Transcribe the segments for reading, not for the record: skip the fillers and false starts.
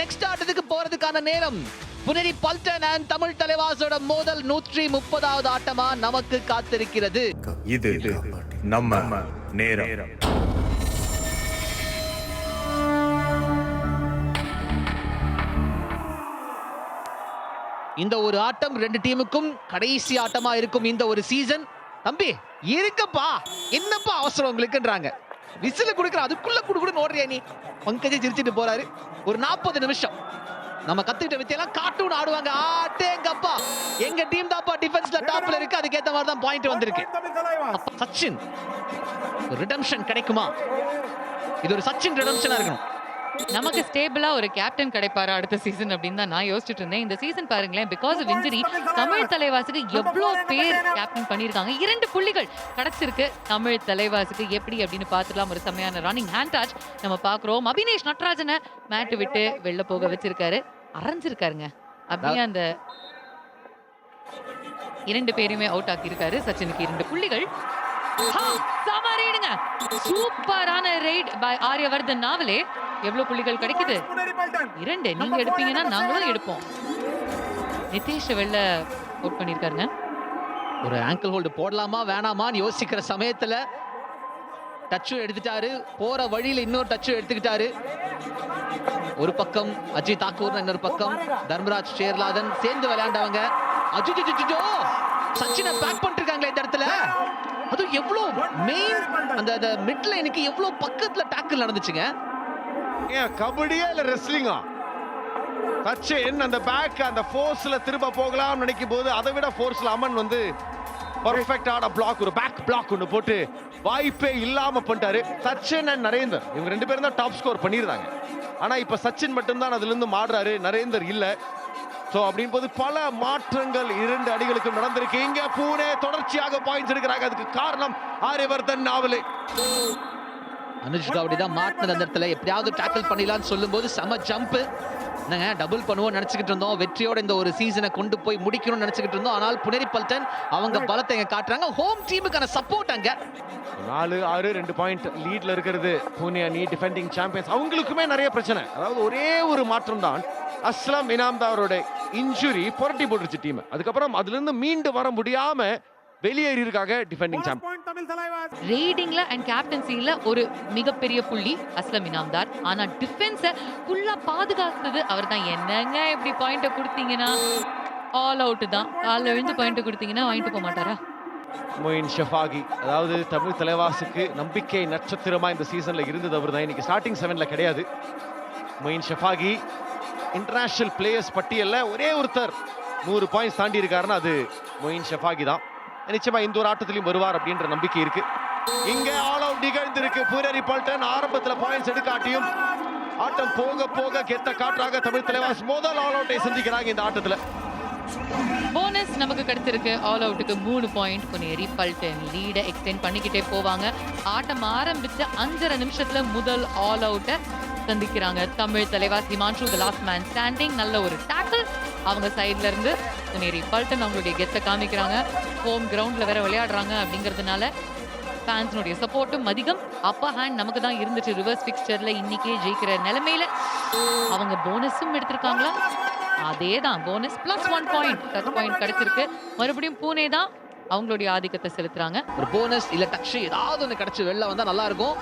Next ஆட்டத்துக்கு போறதுக்கான நேரம். புனேரி பல்டன் அண்ட் தமிழ் தலைவாசோட மோதல் 130வது ஆட்டமா நமக்கு காத்திருக்கிறது. இது நம்ம நேரம். இந்த ஒரு ஆட்டம் ரெண்டு டீமுக்கும் கடைசி ஆட்டமா இருக்கும் இந்த ஒரு சீசன். தம்பி இருக்கப்பா, என்னப்பா அவசரம் உங்களுக்குன்றாங்க. விசில் குடுக்குற அதுக்குள்ள குடுக்குன்னு ஓடுறியா நீ? பங்கஜை சிரிச்சிட்டு போறாரு. ஒரு 40 நிமிஷம் நம்ம கத்துக்கிட்ட வித்தியெல்லாம் கார்ட்டூன் ஆடுவாங்க. ஆட்டேங்கப்பா, எங்க டீம் தான்ப்பா டிஃபென்ஸ்ல டாப்ல இருக்கு. அதுக்கேத்த மாதிரி தான் பாயிண்ட் வந்திருக்கு. அப்பா சச்சின் ரிடம்ஷன் கிடைக்குமா? இது ஒரு சச்சின் ரிடம்ஷனா இருக்கணும். நமக்கு ஸ்டேபிளா ஒரு கேப்டன் கிடைப்பாரு அடுத்த சீசன் அப்படின்னு தான் நான் யோசிச்சுட்டு இருந்தேன். இந்த சீசன் பாருங்களேன், பிகாஸ் ஆஃப் இன்ஜுரி தமிழ் தலைவாசுக்கு எவ்வளவு பேர் கேப்டன் பண்ணிருக்காங்க. 2 புள்ளிகள் கிடைச்சிருக்கு தமிழ் தலைவாசுக்கு. எப்படி அப்படின்னு பார்த்துலாம். ஒரு செமையான ரன்னிங் ஹேண்ட் டச் நம்ம பாக்குறோம். அபினேஷ் நட்ராஜனை மேட்டு விட்டு வெளில போக வச்சிருக்காரு. அரைஞ்சிருக்காருங்க. அப்படியே அந்த 2 பேருமே அவுட் ஆக்கி இருக்காரு. சச்சினுக்கு 2 புள்ளிகள். சூப்பரான ரைட் பை ஆரியவர்தன் நாவலே. எவ்வளவு புள்ளிகள் கிடைக்குது? 2. நீங்க எடுப்பீங்கன்னா நாங்களும் எடுப்போம். நிதேஷ் வெளில அவுட் பண்ணிருக்காருங்க. ஒரு ஆங்கிள் ஹோல்டு போடலாமா வேணாமான்னு யோசிக்கிற சமயத்துல டச்சு எடுத்துட்டாரு. போற வழியில இன்னொரு டச்சு எடுத்துக்கிட்டாரு. ஒரு பக்கம் அஜித் தாக்கூர், இன்னொரு பக்கம் தர்மராஜ் சேர்லாதன் சேர்ந்து விளையாண்டவங்க. அஜிஜோ சச்சினை பேக் பண்ணிட்டு இருக்காங்களே இந்த இடத்துல. அது எவ்வளவு மெயின் அந்த மிட் லைனுக்கு எவ்வளவு பக்கத்துல டாக்கிள் நடந்துச்சுங்க. கபடியா இல்ல ரெஸ்லிங்கா? சச்சின் அந்த பேக் அந்த ஃபோர்ஸ்ல திரும்ப போகலாம் நினைக்கும் போது அதை விட ஃபோர்ஸ்ல அமன் வந்து பெர்ஃபெக்ட்டான பிளாக், ஒரு பேக் பிளாக் ஒன்று போட்டு வாய்ப்பே இல்லாம பண்ணிட்டாரு. சச்சின் அண்ட் நரேந்தர் இவங்க 2 பேரும் தான் டாப் ஸ்கோர் பண்ணியிருந்தாங்க. ஆனா இப்ப சச்சின் மட்டும்தான் அதுல இருந்து மாடுறாரு, நரேந்தர் இல்ல. சோ அப்படின் போது பல மாற்றங்கள் 2 அணிகளுக்கும் நடந்திருக்கு. இங்க பூனே தொடர்ச்சியாக பாயிண்ட்ஸ் எடுக்கிறாங்க. அதுக்கு காரணம் ஆரியவர்தன் நாவலே. அனுஜ் கவுடி தான் மாட்டினது அந்த இடத்துல. எப்படியாவது டேக்கிள் பண்ணிடலாம்னு சொல்லும்போது செம ஜம்ப். என்னங்க டபுள் பண்ணுவோம் நினைச்சுக்கிட்டு இருந்தோம். வெற்றியோட இந்த ஒரு சீசனை கொண்டு போய் முடிக்கணும்னு நினைச்சுக்கிட்டு இருந்தோம். ஆனால் புனேரி பல்டன் அவங்க பலத்தை எங்க காட்டுறாங்க. ஹோம் டீமுக்கான சப்போர்ட் அங்க 4-6 2 பாயிண்ட் லீட்ல இருக்கிறது புனே அணி, டிஃபெண்டிங் சாம்பியன்ஸ். அவங்களுக்குமே நிறைய பிரச்சனை. அதாவது ஒரே ஒரு மாற்றம் தான், அஸ்லம் இனாம்தாரோட இன்ஜுரி புரட்டி போட்டுருச்சு டீம். அதுக்கப்புறம் அதுல இருந்து மீண்டு வர முடியாம வெளியேறி இருக்காங்க டிஃபெண்டிங் சாம்பியன். ரீடிங்ல அண்ட் கேப்டன்சில ஒரு மிகப்பெரிய புள்ளி அஸ்லம் இனாம்தார். ஆனா டிஃபென்ஸ ஃபுல்லா பாதுகாத்தது அவர்தான். என்னங்க இப்படி பாயிண்ட கொடுத்தீங்கன்னா ஆல் அவுட் தான். கால்ல விழுந்து பாயிண்ட் கொடுத்தீங்கன்னா வாங்கிட்டு போக மாட்டாரா? மொயின் ஷஃபாகி, அதாவது தமிழ் தலைவாசுக்கு நம்பிக்கை நட்சத்திரமா இந்த சீசன்ல இருந்தது அவர் தான். இன்னைக்கு ஸ்டார்டிங் 7ல கிடையாது. மொயின் ஷஃபாகி இன்டர்நேஷனல் பிளேயர்ஸ் பட்டியல்ல ஒரே ஒருத்தர் 100 பாயிண்ட்ஸ் தாண்டி இருக்காருன்னா அது மொயின் ஷஃபாகி தான். நிச்சயமா இந்த ஒரு ஆட்டத்திலையும் வருவார் அப்படின்ற நம்பிக்கை இருக்கு. இங்க ஆல் அவுட் நிகழ்ந்திருக்கு. புனேரி பல்டன் ஆரம்பத்துல பாயிண்ட்ஸ் எடுக்காட்டியும் ஆட்டம் போக போக கெத்த காட்டுறாங்க. தமிழ் தலைவாஸ் முதல் ஆல் அவுட்டை சந்திக்கிறாங்க இந்த ஆட்டத்துல. போனஸ் நமக்கு கிடைச்சிருக்கு. ஆல் அவுட்டுக்கு 3 பாயிண்ட். புனேரி பல்டன் லீட எக்ஸ்டெண்ட் பண்ணிக்கிட்டே போவாங்க. ஆட்டம் ஆரம்பிச்ச 5.5 நிமிஷத்துல முதல் ஆல் அவுட்டை சந்திக்கிறாங்க. Tamil Thalaivas Himanshu the last man standing. நல்ல ஒரு டாக்கிள் அவங்க சைட்ல இருந்து. புனேரி பல்டன் அவங்களுடைய கெத்த காமிக்கிறாங்க. ஹோம் கிரவுண்ட்ல வேற விளையாடுறாங்க அப்படிங்கிறதுனால ஃபேன்ஸ்னுடைய சப்போர்ட்டும் அதிகம். அப்பர் ஹேண்ட் நமக்கு தான் இருந்துச்சு. ரிவர்ஸ் பிக்சர்ல இன்னைக்கே ஜெயிக்கிற நிலைமையில அவங்க போனஸும் எடுத்திருக்காங்களா? அதே தான் bonus plus 1 point. Touch point கிடைச்சிருக்கு. மறுபடியும் பூனே தான் அவங்களுடைய ஆதிக்கத்தை செலுத்துறாங்க. ஒரு போனஸ் இல்ல டச் ஏதாவது ஒன்று கிடைச்சு வெளில வந்தா நல்லா இருக்கும்.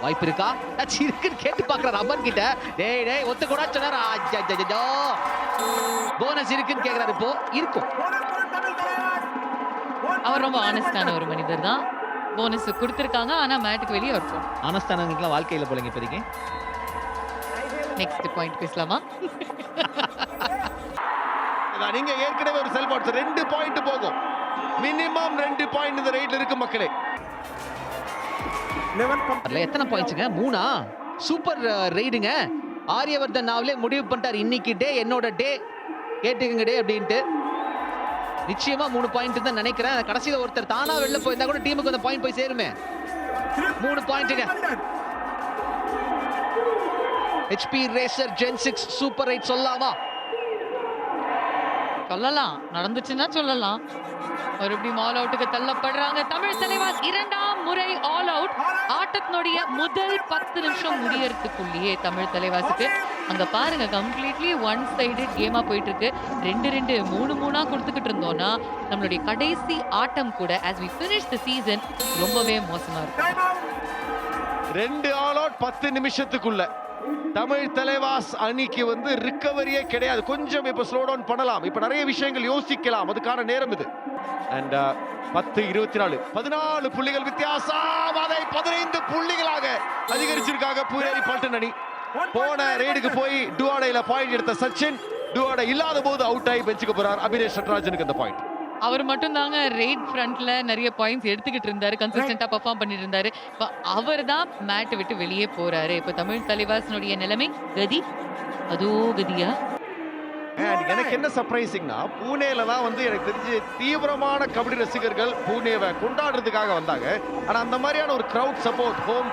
வாய்ப்பு இருக்கா? டச் இருக்குன்னு கேட்டு பாக்குறாரு அமன் கிட்ட. டேய் ஒத்து கூட சொன்னாரா? போனஸ் இருக்குன்னு கேக்குறாரு. இப்போ இருக்கும். அவர் ரொம்ப ஆனஸ்டான ஒரு மனிதர் தான். போனஸ் கொடுத்திருக்காங்க. ஆனா மேட்டுக்கு வெளியே இருக்கும். ஆனஸ்டானவங்களுக்குலாம் வாழ்க்கையில போலங்க இப்போதைக்கு. நெக்ஸ்ட் பாயிண்ட் பேசலாமா? நீங்க ஏற்கனவே ஒரு செல் பாயிண்ட் 2 பாயிண்ட் போகும். மினிமம் 2 பாயிண்ட் இந்த ரைட்ல இருக்கு மக்களே. எத்தனை பாயிண்ட்ஸ்ங்க? 3. சூப்பர் ரைடுங்க. ஆரியவர்தன் நாவலே முடிவு பண்ணிட்டார். இன்னைக்கு டே என்னோட டே, கேட்டுக்குங்க டே அப்படின்ட்டு. நிச்சயமா 3 பாயிண்ட் தான் நினைக்கிறேன். கடைசியில ஒருத்தர் தானா வெளில போயிருந்தா கூட டீமுக்கு அந்த பாயிண்ட் போய் சேருமே. 3 பாயிண்ட்ங்க. HP racer gen 6 super raid சொல்லலாமா? சொல்லலாம். நடந்துச்சுன்னா சொல்லலாம். மறுபடியும் ஆல் அவுட்டுக்கு தள்ளப்படுறாங்க. தமிழ் தலைவாஸ் 2ஆம் முறை ஆல் அவுட். ஆட்டத்தினுடைய முதல் 10 நிமிஷம் முடியறதுக்குள்ளேயே தமிழ் தலைவாசுக்கு அங்க பாருங்க கம்ப்ளீட்லி ஒன் சைடட் கேமா போயிட்டு இருக்கு. 2-2 3-3 கொடுத்துக்கிட்டு இருந்தோம்னா நம்மளுடைய கடைசி ஆட்டம் கூட as we finish the season ரொம்பவே மோசமா இருக்கும். 2 ஆல் அவுட் 10 நிமிஷத்துக்குள்ள தமிழ் தலைவாஸ் அணிக்கு வந்து ரிகவரியே கிடையாது. கொஞ்சம் இப்ப ஸ்லோ டவுன் பண்ணலாம், இப்ப நிறைய விஷயங்கள் யோசிக்கலாம், அதுக்கான நேரம் இது. அண்ட் 10-24 14 புள்ளிகள் வித்தியாசம், அதை 15 புள்ளிகளாக அதிகரிச்சிருக்காங்க புனேரி பல்டன் அணி. போன ரெய்டுக்கு போய் டுவாடைல பாயிண்ட் எடுத்த சச்சின் டுவாடை இல்லாத போது அவுட் ஆகி பெஞ்சுக்கு போறார். அபினேஷ் நட்ராஜனுக்கு அந்த பாயிண்ட். அவர் மட்டும் தாங்க ரெய்ட் ஃப்ரண்ட்ல நிறைய பாயிண்ட்ஸ் எடுத்துக்கிட்டு இருந்தாரு, கன்சிஸ்டன்டா பெர்ஃபார்ம் பண்ணிட்டு இருந்தாரு. இப்ப அவர் தான் மேட் விட்டு வெளியே போறாரு. இப்ப தமிழ் தலைவாசனுடைய நிலைமை கதி அதோ கதியா. எனக்கு என்ன சர்ப்ரைசிங்னா பூனேல தான் வந்து எனக்கு தெரிஞ்சு தீவிரமான கபடி ரசிகர்கள் பூனேவை கொண்டாடுறதுக்காக வந்தாங்க. ஆனா அந்த மாதிரியான ஒரு crowd support, home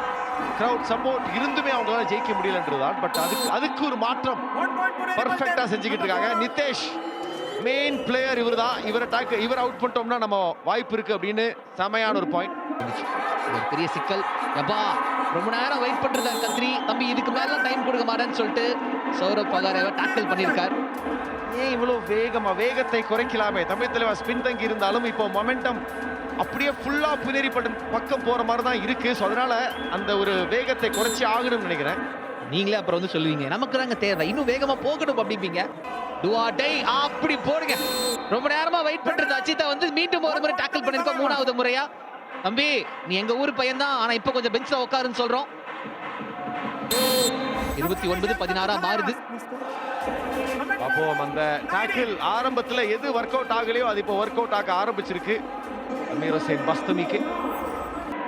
crowd support இருந்துமே அவங்களால ஜெயிக்க முடியலன்றதுதான். பட் அதுக்கு ஒரு மாற்றம் பர்ஃபெக்டா செஞ்சுக்கிட்டு இருக்காங்க. நிதேஷ் மெயின் பிளேயர் இவர் தான். இவர் அவுட் பண்ணிட்டோம்னா நம்ம வாய்ப்பு இருக்கு அப்படின்னு செமையான ஒரு பாயிண்ட். ஒரு பெரிய சிக்கல். எப்பா ரொம்ப நேரம் வெயிட் பண்றதா கத்ரி தம்பி, இதுக்கு மேல டைம் கொடுக்க மாட்டேன்னு சொல்லிட்டு சௌரவ் பகாரேவ டாக்கிள் பண்ணியிருக்கார். ஏன் இவ்வளவு வேகத்தை குறைக்கலாமே. தமிழ் தலைவாஸ் பின்தங்கி இருந்தாலும் இப்போ மொமெண்டம் அப்படியே ஃபுல்லா புனேரி பக்கம் போற மாதிரி தான் இருக்கு. ஸோ அதனால அந்த ஒரு வேகத்தை குறைச்சி ஆகணும்னு நினைக்கிறேன். நீங்களே அப்புறம் வந்து சொல்லுவீங்க நமக்கு தாங்க தேவை, இன்னும் வேகமா போகணும் அப்படிம்பீங்க. டுவாடை அப்படி போடுங்க. ரொம்ப நேரமா வெயிட் பண்றது அஜிதா வந்து மீண்டும் ஒரு முறை டாக்கிள் பண்ணிருக்கோம், 3வது முறையா. தம்பி நீ எங்க ஊர் பையன் தான், ஆனா இப்ப கொஞ்சம் பெஞ்ச்ல உட்காருன்னு சொல்றோம். 29-16 மாறுது. அப்போ அந்த டாக்கிள் ஆரம்பத்துல எது ஒர்க் அவுட் ஆகலையோ அது இப்போ ஒர்க் அவுட் ஆக ஆரம்பிச்சிருக்கு. அமீர் ஹுசைன் பஸ்தமிக்கு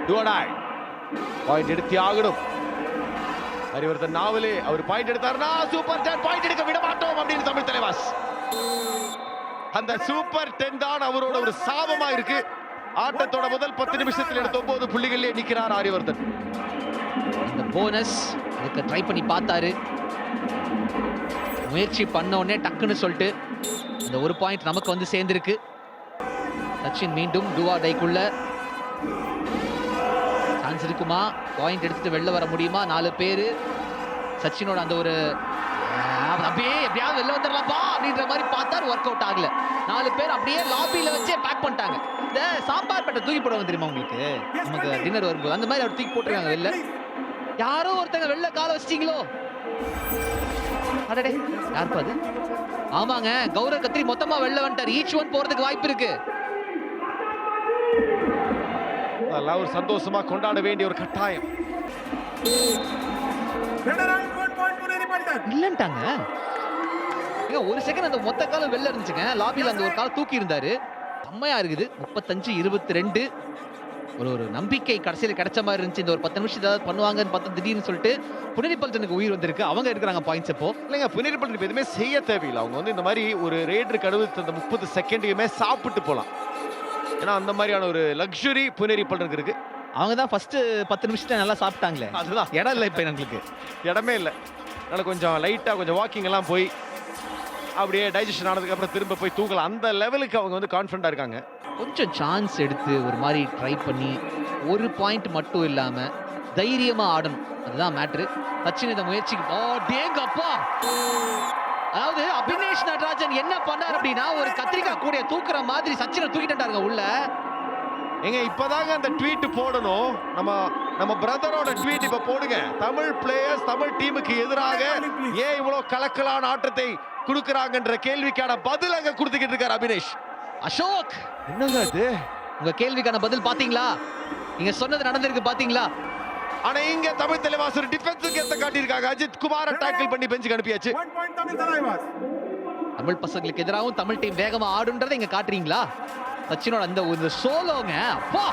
டுவாடாய் பாயிண்ட் எடுத்து ஆகணும். ஹரிவர்தன் நாவலே அவர் பாயிண்ட் எடுத்தாருன்னா சூப்பர் 10 பாயிண்ட் எடுக்க விட மாட்டோம் அப்படின்னு தமிழ் தலைவாஸ். அந்த சூப்பர் 10 தான் அவரோட ஒரு சாபமா இருக்கு. ஆட்டத்தோட முதல் 10 நிமிஷத்தில் எடுத்த 9 புள்ளிகளிலே நிக்கிறார் ஹரிவர்தன். இந்த போனஸ் இதுக்கு ட்ரை பண்ணி பார்த்தாரு, முயற்சி பண்ண உடனே டக்குன்னு சொல்லிட்டு இந்த ஒரு பாயிண்ட் நமக்கு வந்து சேர்ந்திருக்கு. சச்சின் மீண்டும் டுவாடைக்குள்ள சான்ஸ் இருக்குமா, பாயிண்ட் எடுத்துட்டு வெளில வர முடியுமா? 4 பேரு சச்சினோட அந்த ஒரு அப்படியே எப்படியாவது வெளில வந்துடலாம்ப்பா அப்படின்ற மாதிரி பார்த்தார், ஒர்க் அவுட் ஆகல. 4 பேர் அப்படியே லாபியில வச்சே பேக் பண்ணிட்டாங்க. இந்த சாம்பார் பட்டை தூக்கி போடுவாங்க தெரியுமா உங்களுக்கு, நமக்கு டின்னர் வரும்போது அந்த மாதிரி அவர் தூக்கி போட்டுருக்காங்க வெளில. யாரோ ஒருத்தங்க வெளில காலை வச்சிட்டீங்களோ. அடடே யாருப்பா அது? ஆமாங்க கௌரவ் கத்ரி மொத்தமா வெளில வந்துட்டார். ஈச் ஒன் போறதுக்கு வாய்ப்பு இருக்கு. அதெல்லாம் ஒரு சந்தோஷமா கொண்டாட வேண்டிய ஒரு கட்டாயம். இல்லன்ட்டாங்க. ஒரு செகண்ட் அந்த மொத்த காலம் வெளில இருந்துச்சுங்க. லாபியில அந்த ஒரு காலம் தூக்கி இருந்தாரு. செம்மையா இருக்குது. 35-22 ஒரு நம்பிக்கை கடைசியில கிடைச்ச மாதிரி இருந்துச்சு. இந்த ஒரு 10 நிமிஷம் ஏதாவது பண்ணுவாங்கன்னு பார்த்தா திடீர்னு சொல்லிட்டு புனேரி பல்டனுக்கு உயிர் வந்திருக்கு. அவங்க எடுக்கிறாங்க பாயிண்ட்ஸ். இப்போ இல்லைங்க புனேரி பல்டன் எதுவுமே செய்ய தேவையில்லை. அவங்க வந்து இந்த மாதிரி ஒரு ரேடர் கடுவு அந்த 30 செகண்டையுமே சாப்பிட்டு போலாம். ஏன்னா அந்த மாதிரியான ஒரு லக்ஸுரி புனேரி பல்டனுக்கு இருக்கு. அவங்க தான் ஃபர்ஸ்ட் 10 நிமிஷத்துல நல்லா சாப்பிட்டாங்களே. அதுதான் இடம் இல்லை இப்ப எங்களுக்கு இடமே இல்லை. அதனால கொஞ்சம் லைட்டா கொஞ்சம் வாக்கிங் எல்லாம் போய் அப்படியே டைஜஷன் ஆனதுக்கு அப்புறம் திரும்ப போய் தூங்கலாம். அந்த லெவலுக்கு அவங்க வந்து கான்ஃபிடண்டா இருக்காங்க. கொஞ்சம் சான்ஸ் எடுத்து ஒரு மாதிரி ட்ரை பண்ணி ஒரு பாயிண்ட் மட்டும் இல்லாம தைரியமா ஆடணும், அதுதான் மேட்ரு. சச்சின் இந்த முயற்சிக்கு டேங்கப்பா. அதாவது அபினேஷ் நடராஜன் என்ன பண்ணார் அப்படின்னா ஒரு கத்திரிக்காய் கூடைய தூக்குற மாதிரி சச்சினை தூக்கிட்டாருங்க உள்ள. எங்க இப்பதாங்க அந்த ட்வீட் போடணும். நம்ம பிரதரோட ட்வீட் இப்ப போடுங்க. தமிழ் பிளேயர்ஸ் தமிழ் டீமுக்கு எதிராக ஏன் இவ்வளவு கலக்கலான ஆட்டத்தை கொடுக்கறாங்கன்ற கேள்விக்கான பதில் அங்க கொடுத்துக்கிட்டு இருக்காரு அபினேஷ். அசோக் என்னங்க இது? உங்க கேள்விக்கான பதில் பாத்தீங்களா? நீங்க சொன்னது நடந்திருக்கு பாத்தீங்களா? ஆனா இங்க தமிழ் தலைவாஸ் ஒரு டிஃபென்ஸுக்கு ஏத்த காட்டியிருக்காங்க. அஜித் குமார டாக்கிள் பண்ணி பெஞ்சுக்கு அனுப்பியாச்சு. தமிழ் பசங்களுக்கு எதிராகவும் தமிழ் டீம் வேகமா ஆடுன்றதை இங்க காட்டுறீங்களா? சச்சினோட அந்த ஒரு சோலோங்க அப்பா,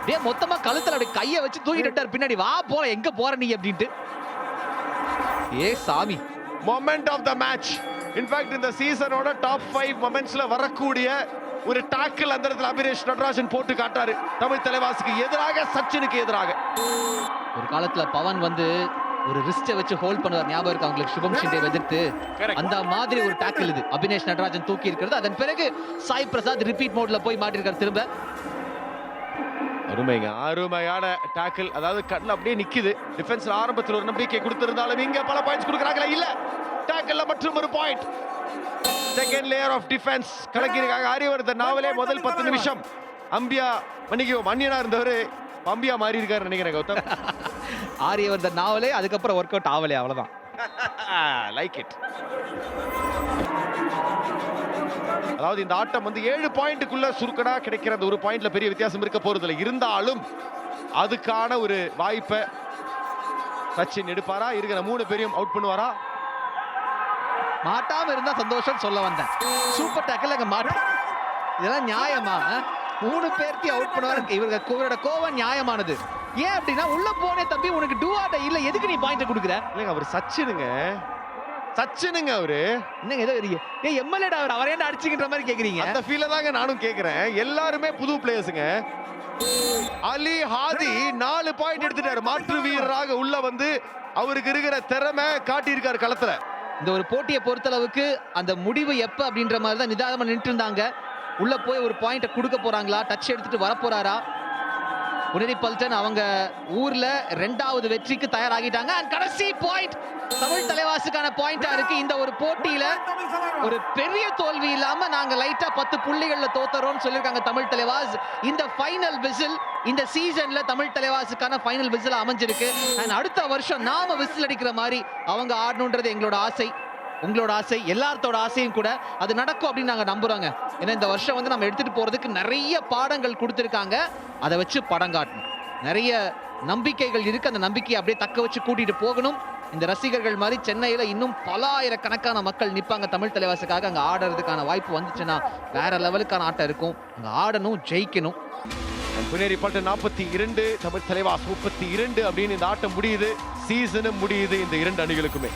டே மொத்தமா கழுத்துல அப்படி கையை வச்சு தூக்கிட்டார் பின்னாடி. வா போல எங்க போற நீ அப்படின்ட்டு. ஏ சாமி, moment of the match. In fact இந்த சீசனோட டாப் 5 மொமெண்ட்ஸ்ல வரக்கூடிய ஒரு டாக்கிள் அந்த இடத்துல அபினேஷ் நடராஜன் போட்டு காட்டாரு. தமிழ் தலைவாசுக்கு எதிராக, சச்சினுக்கு எதிராக. ஒரு காலத்துல பவன் வந்து ஒரு ரிஸ்ட வச்சு ஹோல்ட் பண்ணுவார், ஞாபகம் இருக்கு அவங்களுக்கு, சுபம் ஷிண்டே எதிர்த்து. அந்த மாதிரி ஒரு டாக்கிள் இது அபினேஷ் நடராஜன் தூக்கி இருக்கிறது. அதன் பிறகு சாய் பிரசாத் ரிப்பீட் மோட்ல போய் மாட்டிருக்காரு திரும்ப. அருமைங்க, அருமையான டாக்கிள். அதாவது கண்ணில் அப்படியே நிக்குது. டிஃபென்ஸ்ல ஆரம்பத்தில் ஒரு நம்பிக்கை கொடுத்திருந்தாலும் இங்க பல பாயிண்ட்ஸ் கொடுக்குறாங்களா? இல்ல, டாக்கிள்ல மற்றும் ஒரு point. Second layer of defence கலக்கியிருக்காங்க ஆரியவர்தன் நாவலே. முதல் 10 நிமிஷம் அம்பியா மன்னியனா இருந்தவர் அம்பியா மாறி இருக்காரு நினைக்கிறேன் கௌதம். ஆரியவர்தன் நாவலே, அதுக்கப்புறம் ஒர்க் அவுட் ஆவலே, அவ்வளவுதான். Like it. அதாவது இந்த ஆட்டம் வந்து 7 பாயிண்ட்டுக்குள்ள சுருக்கடா கிடைக்கிற அந்த ஒரு பாயிண்ட்ல பெரிய வித்தியாசம் இருக்க போறதில்லை. இருந்தாலும் அதுக்கான ஒரு வாய்ப்பை சச்சின் எடுப்பாரா? இருக்கிற 3 பேரையும் அவுட் பண்ணுவாரா? மாட்டாம இருந்தா சந்தோஷம் சொல்ல வந்தேன். சூப்பர் டேக்கிள் அங்க மாட்ட, இதெல்லாம் நியாயமா? 3 பேர்த்தையும் அவுட் பண்ணுவாரு. இவரோட கோவம் நியாயமானது. ஏன் அப்படின்னா, உள்ள போனே தம்பி, உனக்கு டூ ஆர் டை இல்ல, எதுக்கு நீ பாயிண்ட் கொடுக்குற? இல்லைங்க, அவர் சச்சினுங்க அவரு. என்னங்க ஏதோ எம்எல்ஏ அவரை ஏன்டா அடிச்சுக்கின்ற மாதிரி கேக்குறீங்க? அந்த ஃபீல தாங்க நானும் கேக்குறேன். எல்லாருமே புது பிளேயர்ஸுங்க. அலி ஹாதி 4 பாயிண்ட் எடுத்துட்டாரு. மாற்று வீரராக உள்ள வந்து அவருக்கு இருக்கிற திறமை காட்டியிருக்காரு களத்துல. இந்த ஒரு போட்டியை பொறுத்தளவுக்கு அந்த முடிவு எப்ப அப்படின்ற மாதிரி தான் நிதானமா நின்று இருந்தாங்க. உள்ள போய் ஒரு பாயிண்ட கொடுக்க போறாங்களா, டச் எடுத்துட்டு வர போறாரா? புனேரி பல்டன் அவங்க ஊர்ல 2வது வெற்றிக்கு தயாராகிட்டாங்க. And கடைசி பாயிண்ட் தமிழ் தலைவாசுக்கான பாயிண்டா இருக்கு. இந்த ஒரு போட்டியில ஒரு பெரிய தோல்வி இல்லாம நாங்க லைட்டா 10 புள்ளிகள்ல தோத்தறோம்னு சொல்லிருக்காங்க தமிழ் தலைவாஸ். இந்த ஃபைனல் விசில் இந்த சீசன்ல தமிழ் தலைவாசுக்கான ஃபைனல் விசில் அமைஞ்சிருக்கு. அண்ட் அடுத்த வருஷம் நாம விசில் அடிக்கிற மாதிரி அவங்க ஆடணும்ன்றது எங்களோட ஆசை, உங்களோட ஆசை, எல்லாத்தோட ஆசையும் கூட. அது நடக்கும் அப்படின்னு நாங்க நம்புறோங்க. ஏன்னா இந்த வருஷம் வந்து நம்ம எடுத்துட்டு போறதுக்கு நிறைய பாடங்கள் கொடுத்திருக்காங்க. அதை வச்சு படம் காட்டணும். நிறைய நம்பிக்கைகள் இருக்கு. அந்த நம்பிக்கையை அப்படியே தக்க வச்சு கூட்டிட்டு போகணும். இந்த ரசிகர்கள் மாதிரி சென்னையில இன்னும் பல ஆயிரக்கணக்கான மக்கள் நிப்பாங்க தமிழ் தலைவாசுக்காக. அங்க ஆடுறதுக்கான வாய்ப்பு வந்துச்சுன்னா வேற லெவலுக்கான ஆட்டம் இருக்கும். அங்க ஆடணும், ஜெயிக்கணும். புனேரி பல்டன் 42, தமிழ் தலைவாஸ் 32 அப்படின்னு இந்த ஆட்டம் முடியுது. சீசனும் முடியுது இந்த 2 அணிகளுக்குமே.